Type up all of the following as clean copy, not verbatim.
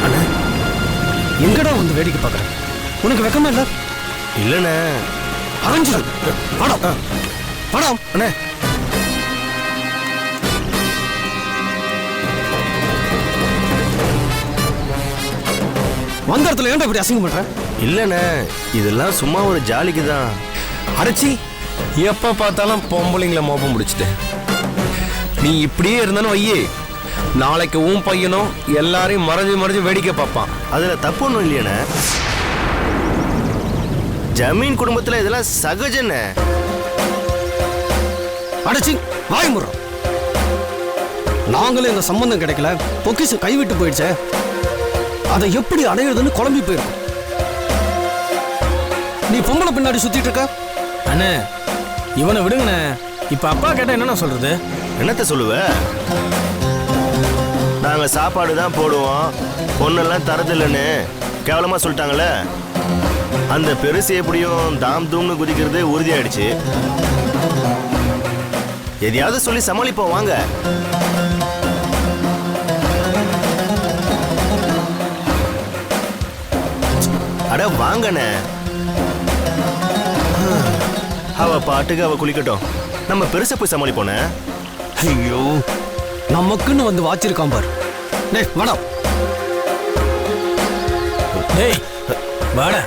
அண்ணா எங்கடா வந்து வேடிக்கை பார்க்குறேன்? உனக்கு வெக்கமா இல்லை? இல்லைண்ணே. அரைஞ்சிடு. படம் படம் அண்ணே. வந்த இடத்துல ஏன்டா இப்படி அசிங்கம் பண்ற? இல்லைண்ணே, இதெல்லாம் சும்மா ஒரு ஜாலிக்கு தான். அரைச்சி எப்ப பார்த்தாலும் பொம்பளைங்களை மோப்பம் முடிச்சுட்டு நீ இப்படியே இருந்தாலும் வையே, நாளைக்கு உன் பையனும் எல்லாரையும் மறைஞ்சு மறைஞ்சு வேடிக்கை பார்ப்பான். அதுல தப்பு ஒன்றும் இல்லையாண்ணே. ஜமீன் குடும்பத்துல இதெல்லாம் சகஜண்ணே. அடைச்சி வாய் முறோம். நாங்களும் எங்க சம்பந்தம் கிடைக்கல, பொக்கிசு கைவிட்டு போயிடுச்சே, அதை எப்படி அடையிறதுன்னு குழம்பி போயிருக்கும். நீ பொம்பளை பின்னாடி சுத்திட்டு இருக்க. அண்ணே இவனை விடுங்கண்ணே. இப்ப அப்பா கேட்டா என்ன சொல்றது? என்னத்த சொல்லுவ? நாங்க சாப்பாடு தான் போடுவோம், பொண்ணெல்லாம் தரதில்லைன்னு கேவலமா சொல்லிட்டாங்களே. அந்த பெருசு எப்படியும் தாம் தூம்னு குதிக்கிறது உறுதியாயிடுச்சு. எதையாவது சொல்லி சமாளிப்போம் வாங்க. அட வாங்கண்ணே. அவ பாட்டுக்கு அவ குளிக்கட்டும், நம்ம பெருசா போய் சமாளிப்போனே. ஐயோ நமக்குன்னு வந்து வாச்சிருக்கான் பாரு. டேய் வாடா. டேய் வாடா.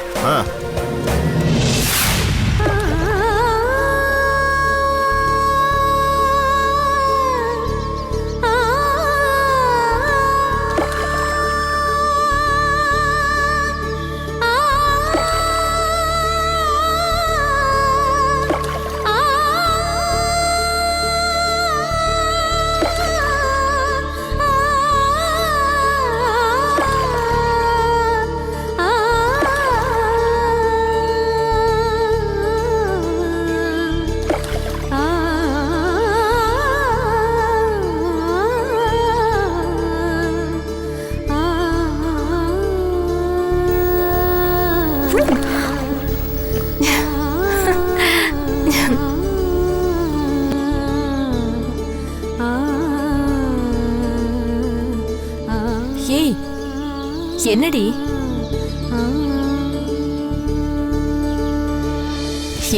என்னடி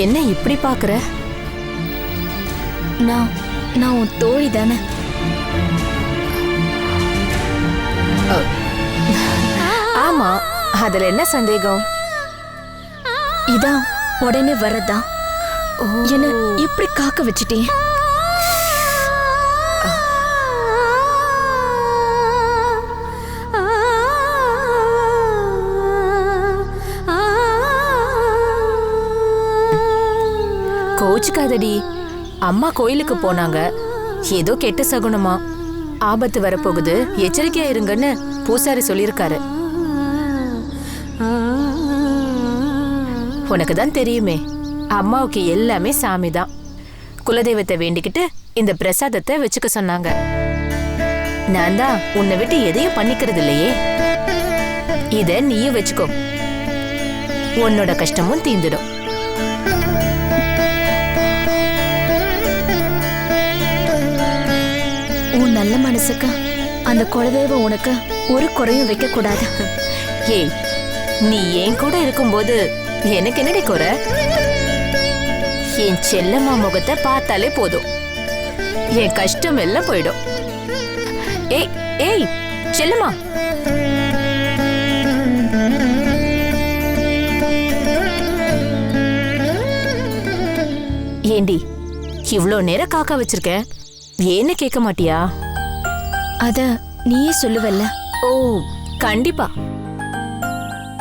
என்ன இப்படி பாக்குற? நான் உன் தோழி தானே. ஆமா, அதுல என்ன சந்தேகம்? இதான் உடனே வரதா? என்ன இப்படி காக்க வச்சுட்டேன். கோச்சுக்காதடி, அம்மா கோயிலுக்கு போனாங்க, ஏதோ கெட்ட சகுனமா, ஆபத்து வரப்போகுது, எச்சரிக்கையா இருங்கன்னு பூசாரி சொல்லியிருக்காரு. உனக்கு தான் தெரியுமே, அம்மாவுக்கு எல்லாமே சாமி தான். குலதெய்வத்தை வேண்டிக்கிட்டு இந்த பிரசாதத்தை வச்சுக்க சொன்னாங்க. நான் தான் உன்னை விட்டு எதையும் பண்ணிக்கிறது இல்லையே, இத நீயும் வச்சுக்கோ, உன்னோட கஷ்டமும் தீந்துடும். உன் நல்ல மனசுக்கு அந்த குலதெய்வம் உனக்கு ஒரு குறையும் வைக்க கூடாது. ஏய், நீ ஏன் கூட இருக்கும்போது எனக்கு என்னடி குறை? என் செல்லம்மா முகத்தை பார்த்தாலே போதும், என் கஷ்டம் எல்லாம் போயிடும். ஏய் ஏய் செல்லம்மா, ஏண்டி இவ்ளோ நேரம் காக்கா வச்சிருக்கேன், ஏன்னு கேட்க மாட்டியா? அத நீயே சொல்லுவல்ல. ஓ கண்டிப்பா.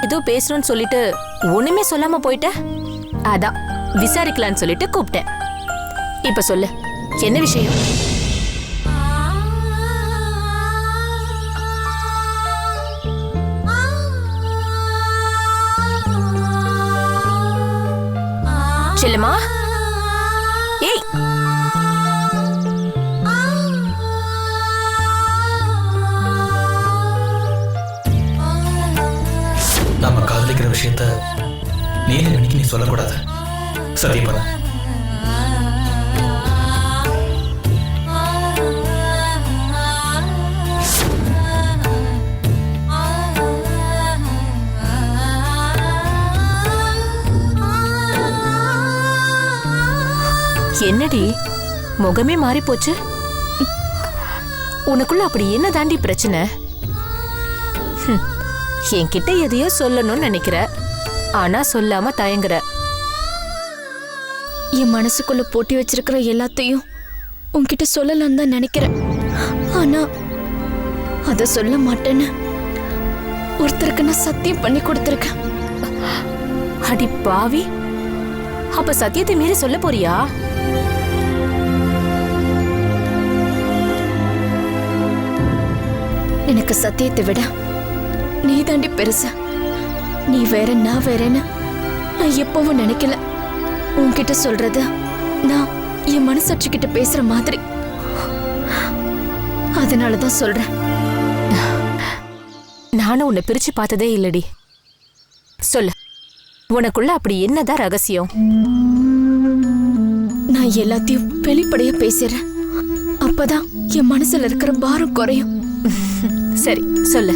ஏதோ பேசணும்னு சொல்லிட்டு ஒண்ணுமே சொல்லாம போயிட்ட, அதான் விசாரிக்கலான்னு சொல்லிட்டு கூப்பிட்டேன். இப்ப சொல்லு, என்ன விஷயம்? செல்லுமா, ஏய் நாம காதலிக்கிற விஷயத்த நீலகணிக்கு நீ சொல்லக்கூடாது. சத்தியம் பண்ண. என்னடி முகமே மாறி போச்சு? உனக்குள்ள அப்படி என்ன தாண்டி பிரச்சனை? என்கிட்ட எதையோ சொல்லணும்னு நினைக்கிற, ஆனா சொல்லாம தயங்குற. என் மனசுக்குள்ள போட்டி வச்சிருக்கிற எல்லாத்தையும் உன்கிட்ட சொல்லலாம்னு தான் நினைக்கிறேன். ஆனா அத சொல்ல மாட்டேன்னு ஒருத்தருக்கு நான் சத்தியம் பண்ணி கொடுத்துருக்கேன். அடி பாவி, அப்ப சத்தியத்தை மீறி சொல்ல போறியா? எனக்கு சத்தியத்தை விட நீ தாண்டி பெருசு. நீ வேற நான் வேறன்னு நான் எப்பவும் நினைக்கல. உன்கிட்ட சொல்றது நான் என் மனசாட்சி கிட்ட பேசுற மாதிரி. அதனாலதான் சொல்றேன். நானும் உன்னை பிரிச்சு பார்த்ததே இல்லடி. சொல்லு, உனக்குள்ள அப்படி என்னதான் ரகசியம்? நான் எல்லாத்தையும் வெளிப்படையா பேசிடுறேன். அப்பதான் என் மனசுல இருக்கிற பாரம் குறையும். சரி சொல்லு.